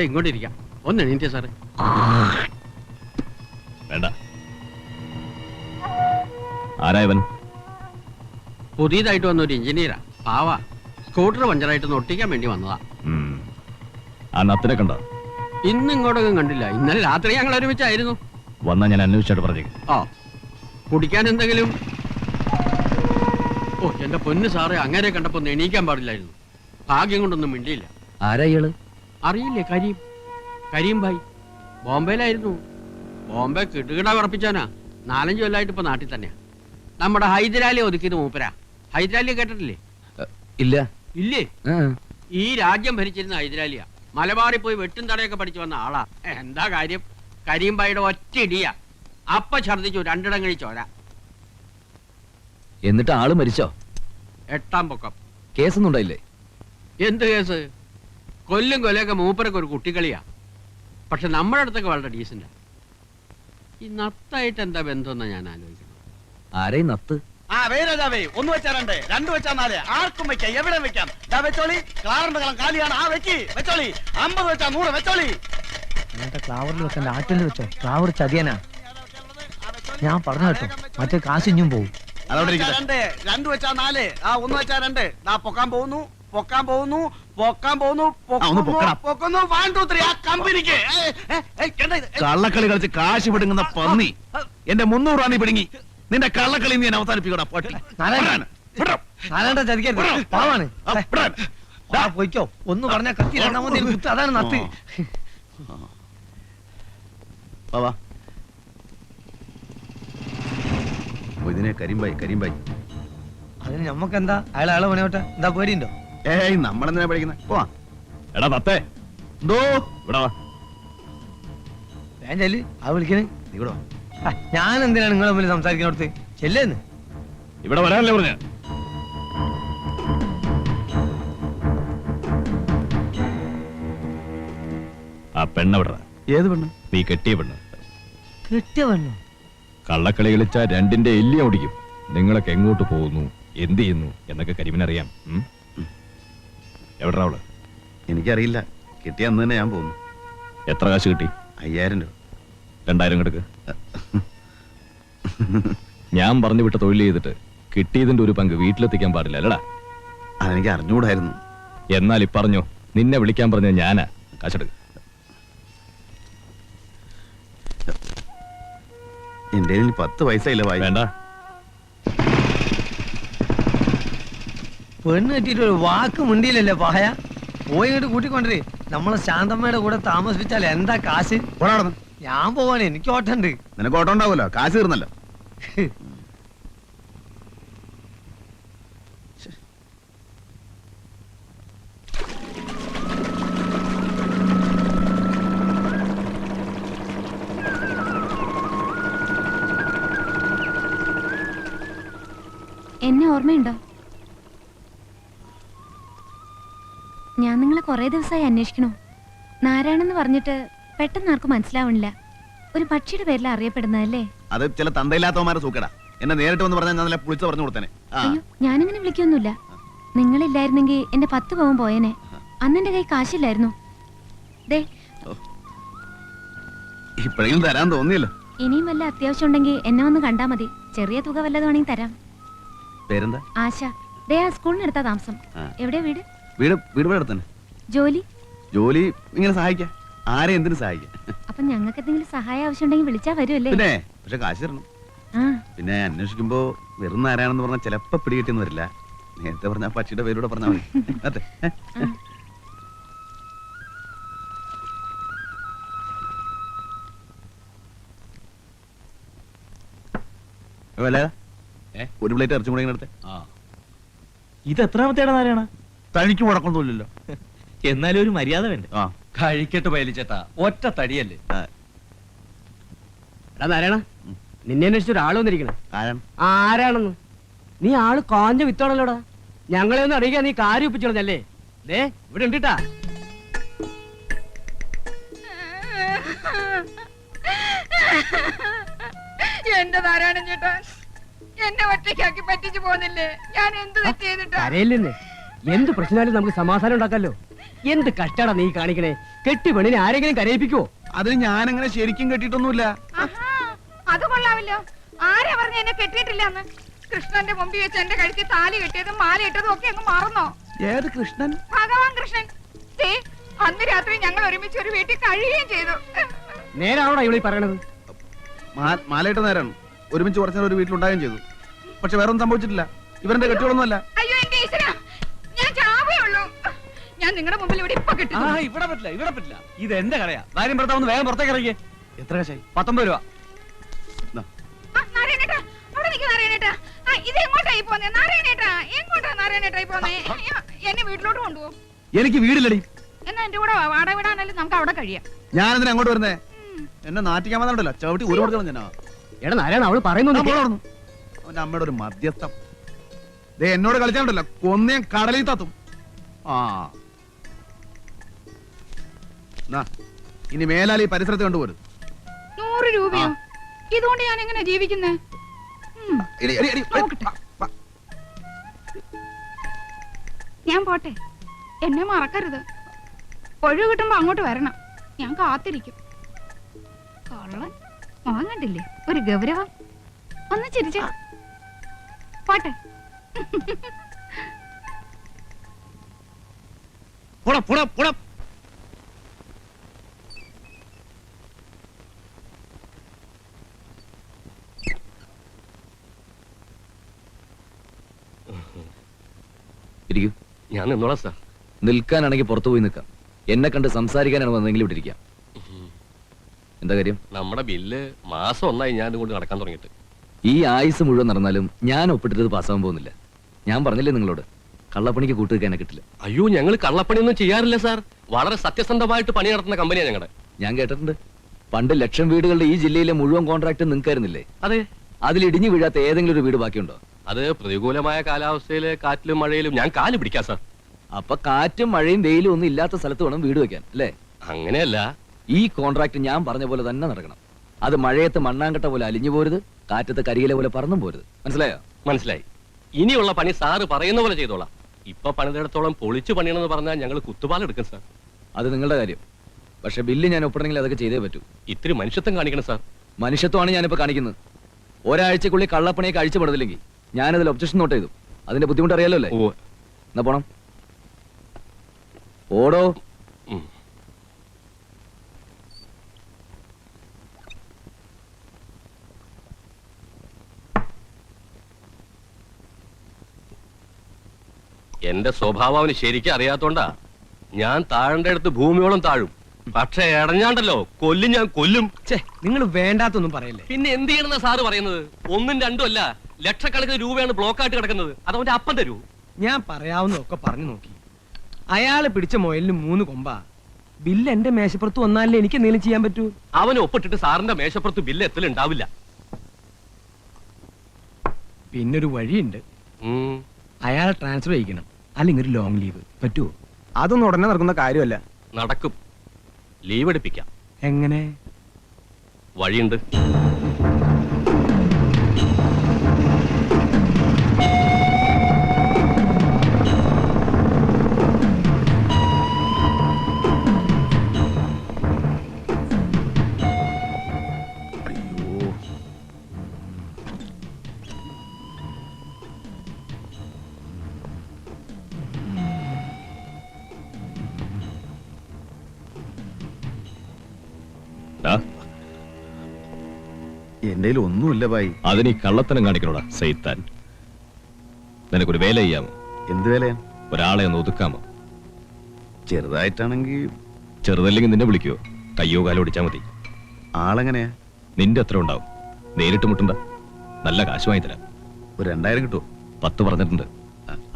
ഇങ്ങോട്ടിരിക്കാം. ഒന്ന് എണീറ്റേ സാറേ. വേണ്ട. ആരായവൻ? പുതിയതായിട്ട് വന്ന ഒരു എഞ്ചിനീയറാ. പാവാ. സ്കൂട്ടർ പഞ്ചറായിട്ട് ഒട്ടിക്കാൻ വേണ്ടി വന്നതാ. ആ നത്തിനെ കണ്ടോ? ഇന്ന് ഇങ്ങോട്ടൊന്നും കണ്ടില്ല. ഇന്നലെ രാത്രി ഞങ്ങൾ ഒരുമിച്ചായിരുന്നു. വന്നാ ഞാൻ അന്വേഷിച്ചിട്ട് പറഞ്ഞേക്കും. കുടിക്കാൻ എന്തെങ്കിലും? ഓ എന്റെ പൊന്ന് സാറേ, അങ്ങനെ കണ്ടപ്പോ ഒന്ന് എണീക്കാൻ പാടില്ലായിരുന്നു. ഭാഗ്യം കൊണ്ടൊന്നും മിണ്ടിയില്ല. ആരാ ഇയാള്? അറിയില്ലേ? കരീം ഭായി. ബോംബെയിലായിരുന്നു. ബോംബെ കിടുകിട ഉറപ്പിച്ചാനാ. 4-5 കൊല്ലമായിട്ട് ഇപ്പൊ നാട്ടിൽ തന്നെയാ. നമ്മുടെ ഹൈദരാലി ഒതുക്കിയത് മൂപ്പരാ. ഹൈദരാലിയെ കേട്ടിട്ടില്ലേ? ഇല്ല. ഇല്ലേ? ഈ രാജ്യം ഭരിച്ചിരുന്ന ഹൈദരാലിയ. മലബാറിൽ പോയി വെട്ടും തടയൊക്കെ പഠിച്ചു വന്ന ആളാ. എന്താ കാര്യം? കരീം ഭായിയുടെ ഒറ്റ ഇടിയാ. അപ്പ ഛർദിച്ചു 2 ഇടം ചോര. എന്നിട്ട് ആള് മരിച്ചോ? 8ാം പൊക്കം. കേസൊന്നും ഉണ്ടായില്ലേ? എന്ത് കേസ്? കൊല്ലും കൊലയൊക്കെ മൂപ്പരൊക്കെ ഒരു കുട്ടിക്കളിയാ. പക്ഷെ നമ്മുടെ അടുത്തൊക്കെ വളരെ ഡീസന്റാ. ഈ നത്തായിട്ട് എന്താ ബന്ധമെന്നാ ഞാൻ ആലോചിക്കുന്നത്. ആരേ നത്ത്? ഒന്ന് വെച്ചാ 2, 2 വെച്ചാ 4. ആർക്കും വെക്കാം, എവിടെ വെക്കാം. വെച്ചോളി. ക്ലാവറിന്റെ കളം കാലിയാണ്. വെച്ചോളി. 50 വെച്ചാ 100 വെച്ചോളി. ക്ലാവറിൽ വെക്കണ്ട, ആറ്റിൽ വെച്ചോ. ക്ലാവർ ചതിയനാ. ഞാൻ പറഞ്ഞു കേട്ടോ, മറ്റേ കാശ് ഇഞ്ഞും പോകും. 2 വെച്ചാ 4. 1 വെച്ചാ 2. പൊക്കാൻ പോകുന്നു. 1 2 3. ആ കമ്പനിക്ക് കള്ളക്കളി കളിച്ച് കാശ് പിടുങ്ങുന്ന പന്നി. എന്റെ 300 രൂപ നീ പിടുങ്ങി. നിന്റെ കള്ളക്കളി നീ അവസാനിപ്പിക്കടാ പട്ടി. നാരായണ ചതിക്കരുത്, പാവാണ്. പോയിക്കോ. ഒന്ന് പറഞ്ഞ കത്തി രണ്ടാമത് കുത്ത്. അതാണ് നത്ത്. ഇതിനെ കരിമ്പായി. അതിന് നമ്മക്കെന്താ? അയാളെ പണിയോട്ടെ. എന്താ പേടിയുണ്ടോ? നമ്മളെന്തിനാ പഠിക്കുന്നത്? പോവാ. എടാ നത്തേ, എന്തോ ഇവിടെ വാ. ഞാൻ ചെല്ല്. ആ വിളിക്കണേ. ഞാൻ എന്തിനാണ് നിങ്ങളെ മുമ്പിൽ സംസാരിക്കുന്നിടത്ത്? ചെല്ലേന്ന്. ഇവിടെ വരാനല്ലേ പറഞ്ഞ? ആ പെണ്ണെവിട? ഏത് പെണ്ണ്? നീ കെട്ടിയ പെണ്ണ്. കെട്ടിയ പെണ്ണോ? കള്ളക്കളി കളിച്ചാ 2ന്റെ എല്ലിയ ഓടിക്കും. നിങ്ങളൊക്കെ എങ്ങോട്ട് പോകുന്നു, എന്ത് ചെയ്യുന്നു എന്നൊക്കെ കരിമിനറിയാം. എവിടാ അവള്? എനിക്കറിയില്ല. കിട്ടിയ അന്ന് തന്നെ ഞാൻ പോകുന്നു. എത്ര കാശ് കിട്ടി? 5000 രൂപ. 2000 കിടക്ക്. ഞാൻ പറഞ്ഞു വിട്ട തൊഴിൽ ചെയ്തിട്ട് കിട്ടിയതിന്റെ ഒരു പങ്ക് വീട്ടിലെത്തിക്കാൻ പാടില്ല അല്ലടാ? അതെനിക്ക് അറിഞ്ഞുകൂടായിരുന്നു. എന്നാൽ ഇപ്പറഞ്ഞോ, നിന്നെ വിളിക്കാൻ പറഞ്ഞ ഞാനാ. കാശെടുക്ക്. എന്റെ 10 പൈസ ഇല്ല. വേണ്ട. പെണ്ണ് കെട്ടിട്ട് ഒരു വാക്ക് മുണ്ടിയില്ലല്ലേ പായ. പോയി ഇങ്ങോട്ട് കൂട്ടിക്കൊണ്ടേ. നമ്മളെ ശാന്തമ്മയുടെ കൂടെ താമസിപ്പിച്ചാൽ എന്താ കാശ്? ഞാൻ പോവാണ്, എനിക്ക് ഓട്ടമുണ്ട്. നിനക്ക് ഓട്ടം ഉണ്ടാവുമല്ലോ, കാശ് തീർന്നല്ലോ. എന്നെ ഓർമ്മയുണ്ടോ? ഞാൻ നിങ്ങളെ കുറെ ദിവസമായി അന്വേഷിക്കണു. നാരായണെന്ന് പറഞ്ഞിട്ട് പെട്ടെന്ന് ആർക്കും മനസ്സിലാവണില്ല. ഒരു പക്ഷിയുടെ പേരിൽ അറിയപ്പെടുന്നതല്ലേ? അത് ചില തന്തയില്ലാത്തവന്മാരെ സൂക്കടാ. എന്നെ നേരിട്ട് വന്ന് പറഞ്ഞാൽ ഞാൻ പുളിച്ച് പറഞ്ഞു കൊടുത്തേനെ. അയ്യോ, ഞാനിങ്ങനെ വിളിക്കൊന്നുമില്ല. നിങ്ങളില്ലായിരുന്നെങ്കിൽ എന്റെ 10 പവൻ പോയനെ. അന്ന് എന്റെ കൈ കാശില്ലായിരുന്നു. ദേ, ഇപ്പോഴെങ്കിലും തരാൻ തോന്നിയല്ലോ. ഇനിയും വല്ല അത്യാവശ്യം ഉണ്ടെങ്കിൽ എന്നെ ഒന്ന് കണ്ടാ മതി. ചെറിയ തുക വല്ലതുവാണെങ്കിൽ തരാം. പേരെന്താ? ആശ. ദേ, ആ സ്കൂളിനടുത്താ താമസം. എവിടെയാ വീട്? വീട് അടുത്തന്നെ. ജോലി ഇങ്ങനെ സഹായിക്കാം. ആരെ എന്തിനു സഹായിക്കാം. അപ്പൊ ഞങ്ങൾക്ക് എന്തെങ്കിലും സഹായം ആവശ്യമുണ്ടെങ്കിൽ വിളിച്ചാ വരുമല്ലേ? പിന്നെ പക്ഷെ കാശ് തരണം. പിന്നെ അന്വേഷിക്കുമ്പോ വെറും ആരാണെന്ന് പറഞ്ഞാൽ ചിലപ്പോ പിടികിട്ടിന്ന് വരില്ല. നേരത്തെ പറഞ്ഞ പക്ഷിയുടെ പേരൂടെ പറഞ്ഞാൽ മതി. അതെ. ഒരു പ്ലേറ്റ് ഇറച്ചും കൂടെ എടുത്തേ. ഇത് എത്രാമത്തേടാ നാരായണ? തനിക്ക് മുടക്കൊന്നുമില്ലല്ലോ. എന്നാലും ഒരു മര്യാദ വേണ്ടേ? കഴിക്കട്ട് പയലിച്ചേട്ടാ, ഒറ്റ തടിയല്ലേ. എടാ നാരായണ, നിന്നെ അന്വേഷിച്ച ഒരാൾ വന്നിരിക്കണേ. ആരാണെന്ന്? നീ ആള് കാഞ്ഞ വിത്താണല്ലോടാ. ഞങ്ങളെ ഒന്ന് അറിയിക്കാൻ നീ കാര്യം ഒപ്പിച്ചോളഞ്ഞല്ലേ? ദേ, ഇവിടെ ഉണ്ടിട്ടാ. എന്റെ നാരായണൻ ചേട്ടാ, എന്നെ ഒറ്റയ്ക്കാക്കി പറ്റിച്ചു പോകുന്നില്ലേ? ഞാൻ എന്ത് തെറ്റ് ചെയ്തിട്ടാ? കരയില്ലെന്നേ. എന്ത് പ്രശ്നമായാലും നമുക്ക് സമാധാനം ഉണ്ടാക്കാലോ. എന്ത് കഷ്ടാടാ നീ കാണിക്കണേ? കെട്ടി പെണ്ണിനെ ആരെങ്കിലും കരയിപ്പിക്കുവോ? അതിന് ഞാനങ്ങനെ ശരിക്കും കെട്ടിയിട്ടൊന്നുമില്ല. ആഹാ, അത് കൊള്ളാമല്ലോ. ആരാ പറഞ്ഞ എന്നെ കെട്ടിയിട്ടില്ല എന്ന്? കൃഷ്ണന്റെ മുമ്പിൽ വെച്ച് എന്റെ കഴുത്തിൽ താലി കെട്ടിയതും മാല ഇട്ടതും ഒക്കെ അങ്ങ് മറന്നോ? ഏത് കൃഷ്ണൻ? ഭഗവാൻ കൃഷ്ണൻ. ദേ, അന്ന് രാത്രി ഞങ്ങൾ ഒരുമിച്ച് ഒരു വീട്ടിൽ കഴിയുകയും ചെയ്തു. നേരാണോടാ ഇവിടെ പറയണത്? മാലയിട്ട് നേരാണ്. ഒരുമിച്ച് കുറച്ചു നേരം ഒരു വീട്ടിലുണ്ടാകുകയും ചെയ്തു. പക്ഷെ വേറെ ഒന്നും സംഭവിച്ചിട്ടില്ല. ഇവരുടെ കെട്ടിയോളൊന്നുമല്ല. അയ്യോ എന്റെ ഈശ്വരാ, ഞാൻ ചാവേ ഉള്ളൂ. ഞാൻ നിങ്ങളുടെ മുമ്പിൽ ഇവിടെ ഇപ്പൊ കിട്ടും. ഇവിടെ പറ്റില്ല, ഇവിടെ പറ്റില്ല. ഇത് എന്റെ കടയാ. ഭാര്യം ഭർത്താവ് വേഗം പുറത്തേക്ക് ഇറങ്ങിയേ. എത്ര കാശായി? 19 രൂപ. നാരായണേട്ടാ, അവിടെ നിൽക്ക് നാരായണേട്ടാ. ഇത് എങ്ങോട്ടായി പോന്നേ നാരായണേട്ടാ? എങ്ങോട്ടാ നാരായണേട്ടായി പോന്നേ? എന്നെ വീട്ടിലോട്ട് കൊണ്ടുപോകും. എനിക്ക് വീടില്ലടി. എന്നാ എന്റെ കൂടെ വാടക വിടാനല്ലേ നമുക്ക് അവിടെ കഴിയാം. ഞാനെന്തിനാ അങ്ങോട്ട് വരുന്നേ? എന്നെ നാട്ടിക്കാൻ വന്നിട്ടല്ലോ. ചവിട്ടി ഒരു കൊടുക്കണം ഞാൻ. എടാ നാരായണ, അവള് പറയുന്നു. അവന്റെ അമ്മയുടെ ഒരു മധ്യസ്ഥം. ദേ എന്നോട് കളിച്ചാണ്ടല്ലോ, കൊന്നേം കടലിൽ തത്തും. ആ നാ, ഇനി മേലാൽ ഈ പരിസരത്ത് കണ്ടുപോരും. 100 രൂപയോ? ഇതുകൊണ്ട് ഞാൻ എങ്ങനെ ജീവിക്കുന്നേ? ഞാൻ പോട്ടെ, എന്നെ മറക്കരുത്. ഒഴിവ് കിട്ടുമ്പോ അങ്ങോട്ട് വരണം, ഞാൻ കാത്തിരിക്കും. കള്ളൻ മോൻ കണ്ടില്ലേ, ഒരു ഗൗരവം. ഒന്ന് ചിരിച്ച പോട്ടെ. ഇരിക്കൂ. ഞാൻ നിന്നോളാം സാർ. നിൽക്കാനാണെങ്കിൽ പുറത്തു പോയി നിൽക്കാം. എന്നെ കണ്ട് സംസാരിക്കാനാണ് വന്നെങ്കിൽ ഇവിടെ ഇരിക്കാം. എന്താ കാര്യം? നമ്മുടെ ബില്ല് മാസം 1 ഞാൻ കൊണ്ട് നടക്കാൻ തുടങ്ങിയിട്ട്. ഈ ആയുസ് മുഴുവൻ നടന്നാലും ഞാൻ ഒപ്പിട്ടത് പാസ്സാവാൻ പോകുന്നില്ല. ഞാൻ പറഞ്ഞില്ലേ നിങ്ങളോട്, കള്ളപ്പണിക്ക് കൂട്ടുവെക്കാൻ കിട്ടില്ല. അയ്യോ, ഞങ്ങൾ കള്ളപ്പണിയൊന്നും ചെയ്യാറില്ല സാർ. വളരെ സത്യസന്ധമായിട്ട് പണി നടത്തുന്ന കമ്പനിയാണ് ഞങ്ങളുടെ. ഞാൻ കേട്ടിട്ടുണ്ട്, പണ്ട് 1,00,000 വീടുകളുടെ ഈ ജില്ലയിലെ മുഴുവൻ കോൺട്രാക്ട് നിങ്ങൾക്കായിരുന്നില്ലേ? അതെ. അതിൽ ഇടിഞ്ഞു വീഴാത്ത ഏതെങ്കിലും ഒരു വീട് ബാക്കിയുണ്ടോ? അത് പ്രതികൂലമായ കാലാവസ്ഥയില് കാറ്റിലും മഴയിലും ഞാൻ കാല് പിടിക്കാം സാർ. അപ്പൊ കാറ്റും മഴയും വെയിലും ഒന്നും ഇല്ലാത്ത സ്ഥലത്ത് വേണം വീട് വെക്കാൻ, അല്ലേ? അങ്ങനെയല്ല. ഈ കോൺട്രാക്ട് ഞാൻ പറഞ്ഞ പോലെ തന്നെ നടക്കണം. അത് മഴയത്ത് മണ്ണാങ്കട്ട പോലെ അലിഞ്ഞു പോരുത്, കാറ്റത്ത് കരിയില പോലെ പറന്നും പോരുത്. മനസ്സിലായോ? മനസ്സിലായി. ഇനിയുള്ള പണി സാറ് പറയുന്ന പോലെ ചെയ്തോളാം. ഇപ്പൊ പണിതിടത്തോളം പൊളിച്ചു പണിയണമെന്ന് പറഞ്ഞാൽ ഞങ്ങൾ കുത്തുപാലെടുക്കും സാർ. അത് നിങ്ങളുടെ കാര്യം. പക്ഷെ ബില്ല് ഞാൻ ഒപ്പിടണമെങ്കിൽ അതൊക്കെ ചെയ്തേ പറ്റൂ. ഇത്തിരി മനുഷ്യത്വം കാണിക്കണം സാർ. മനുഷ്യത്വമാണ് ഞാനിപ്പോ കാണിക്കുന്നത്. ഒരാഴ്ചക്കുള്ളിൽ കള്ളപ്പണിയൊക്കെ അഴിച്ചുപെടുന്നില്ലെങ്കിൽ ഞാനതിൽ ഒബ്ജക്ഷൻ നോട്ട് ചെയ്തു. അതിന്റെ ബുദ്ധിമുട്ട് അറിയാലോ അല്ലേ? ഓ, എന്നാ പോണം. ഓടോ. എന്റെ സ്വഭാവം അവന് ശരിക്കും അറിയാത്തോണ്ടാ. ഞാൻ താഴേണ്ട അടുത്ത് ഭൂമിയോളം താഴും. പക്ഷെ ഇടഞ്ഞാണ്ടല്ലോ കൊല്ലും, ഞാൻ കൊല്ലും. നിങ്ങൾ വേണ്ടാത്തൊന്നും പറയല്ലേ. പിന്നെ എന്ത് ചെയ്യണമെന്നാ സാറ് പറയുന്നത്? 1ഉം 2ഉം അല്ല, ലക്ഷക്കണക്കിന് രൂപയാണ് ബ്ലോക്കായിട്ട് കിടക്കുന്നത്. അതവന്റെ അപ്പം തരൂ. ഞാൻ പറയാവുന്നതൊക്കെ പറഞ്ഞു നോക്കി. അയാള് പിടിച്ച മുയലിന് 3 കൊമ്പാ. ബില്ല് എന്റെ മേശപ്പുറത്ത് വന്നാലേ എനിക്ക് എന്തെങ്കിലും ചെയ്യാൻ പറ്റൂ. അവന് ഒപ്പിട്ടിട്ട് സാറിന്റെ മേശപ്പുറത്ത് ബില്ല് എത്തലുണ്ടാവില്ല. പിന്നൊരു വഴിയുണ്ട്. അയാളെ ട്രാൻസ്ഫർ ചെയ്യിക്കണം, അല്ലെങ്കിൽ ഒരു ലോങ് ലീവ് പറ്റുമോ? അതൊന്നും ഉടനെ നടക്കുന്ന കാര്യമല്ല. നടക്കും. ലീവ് എടുപ്പിക്കാം. എങ്ങനെ? വഴിയുണ്ട്. എന്റെ ഒന്നുമില്ല ഭായി. അതിന് ഈ കള്ളത്തനം കാണിക്കണോടാ സൈത്താൻ. നിനക്കൊരു വേല ചെയ്യാമോ? എന്ത് വേലയാ? ഒരാളെ ഒന്ന് ഒതുക്കാമോ? ചെറുതായിട്ടാണെങ്കിൽ. ചെറുതല്ലെങ്കിൽ നിന്നെ വിളിക്കുവോ? കയ്യോ കാലോ ഓടിച്ചാ മതി. ആളെങ്ങനെയാ? നിന്റെ എത്ര ഉണ്ടാവും? നേരിട്ട് മുട്ടണ്ട, നല്ല കാശ് വാങ്ങി തരാം. ഒരു 2000 കിട്ടുമോ? 10 പറഞ്ഞിട്ടുണ്ട്.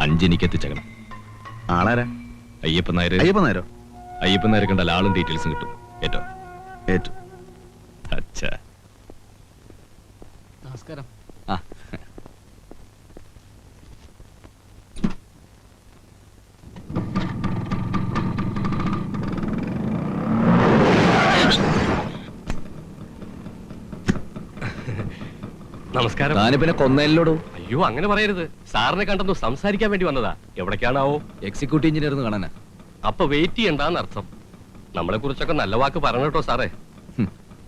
5 എനിക്ക് എത്തിച്ചേക്കണം. ആളാരാ? അയ്യപ്പൻ നായർ. അയ്യപ്പൻ നായരോ? അയ്യപ്പൻ നായരെ കണ്ടാൽ ആളും ഡീറ്റെയിൽസും കിട്ടും. ഏറ്റോ? ഏറ്റു. അച്ഛാ, നമസ്കാരം. ആ, നമസ്കാരം. താന് പിന്നെ കൊന്നേലോടോ? അയ്യോ, അങ്ങനെ പറയരുത്. സാറിനെ കണ്ടെന്നു സംസാരിക്കാൻ വേണ്ടി വന്നതാ. എവിടേക്കാണാവോ? എക്സിക്യൂട്ടീവ് എഞ്ചിനീയർ എന്ന് കാണാനാ. അപ്പൊ വെയിറ്റ് ചെയ്യണ്ടെന്ന് അർത്ഥം. നമ്മളെ കുറിച്ചൊക്കെ നല്ല വാക്ക് പറഞ്ഞു കേട്ടോ സാറേ.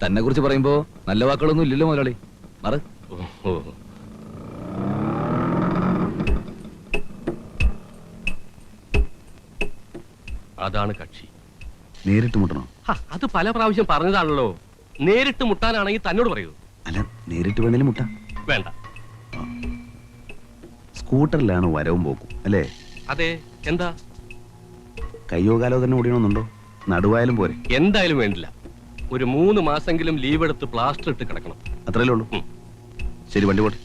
തന്നെ കുറിച്ച് പറയുമ്പോ നല്ല വാക്കുകളൊന്നും ഇല്ലല്ലോ മുതലാളി. മറ ഓ അതാണ് കക്ഷി. നേരിട്ട് മുട്ടണോ? അത് പല പ്രാവശ്യം പറഞ്ഞതാണല്ലോ. നേരിട്ട് മുട്ടാനാണെങ്കിൽ തന്നോട് പറയൂ. അല്ല, നേരിട്ട് വേണേലും മുട്ട. വേണ്ട. സ്കൂട്ടറിലാണ് വരവും പോക്കും അല്ലേ? അതെ. എന്താ? കയ്യോ കാലോ തന്നെ ഓടിയണമെന്നുണ്ടോ? നടുവായാലും പോരെ? എന്തായാലും വേണ്ടില്ല. ഒരു 3 മാസെങ്കിലും ലീവ് എടുത്ത് പ്ലാസ്റ്റർ ഇട്ട് കിടക്കണം. അത്രയല്ലേ ഉള്ളൂ. ശരി, വണ്ടി പോട്ടെ.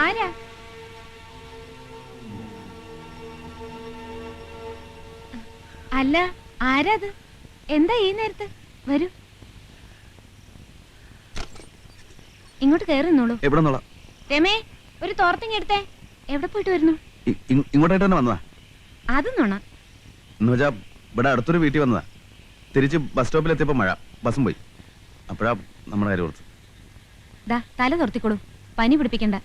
ആരാ? അല്ല, ആരാത്? എന്താ ഈ നേരത്ത്? വരൂ, ഇങ്ങോട്ട് കയറി നിന്നോളൂ. എവിടെ നിന്നോളാം? രമേ, ഒരു തോർത്തിങ് എടുത്തേ. എവിടെ പോയിട്ട് വരുന്നു? ഇങ്ങോട്ടായിട്ട് തന്നെ വന്നതാ. അത് നോണ എന്ന് വെച്ചാ ഇവിടെ അടുത്തൊരു വീട്ടിൽ വന്നതാ. തിരിച്ച് ബസ് സ്റ്റോപ്പിലെത്തിയപ്പോ മഴ, ബസ്സും പോയി. അപ്പോഴാ നമ്മുടെ കാര്യം ഓർത്ത്. ദാ തല തുറത്തിക്കോളൂ, പനി പിടിപ്പിക്കണ്ട.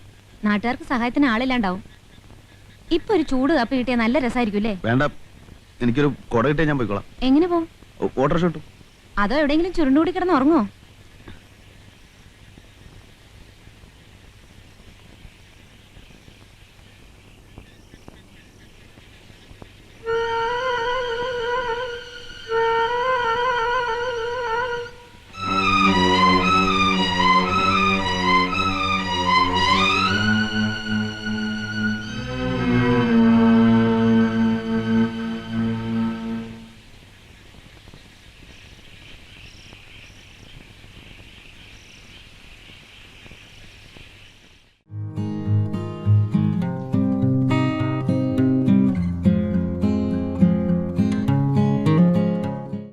നാട്ടുകാർക്ക് സഹായത്തിന് ആളില്ലാണ്ടാവും. ഇപ്പൊ ഒരു ചൂട് കാപ്പി കിട്ടിയാൽ നല്ല രസമായിരിക്കും അല്ലേ? വേണ്ട, എനിക്കൊരു കുട കിട്ടിയാൽ ഞാൻ പോയിക്കോളാം. എങ്ങനെ പോവും? ഓട്ടോറിക്ഷ കിട്ടും. അതോ എവിടെയെങ്കിലും ചുരുണ്ടുകൂടി കിടന്ന് ഉറങ്ങോ?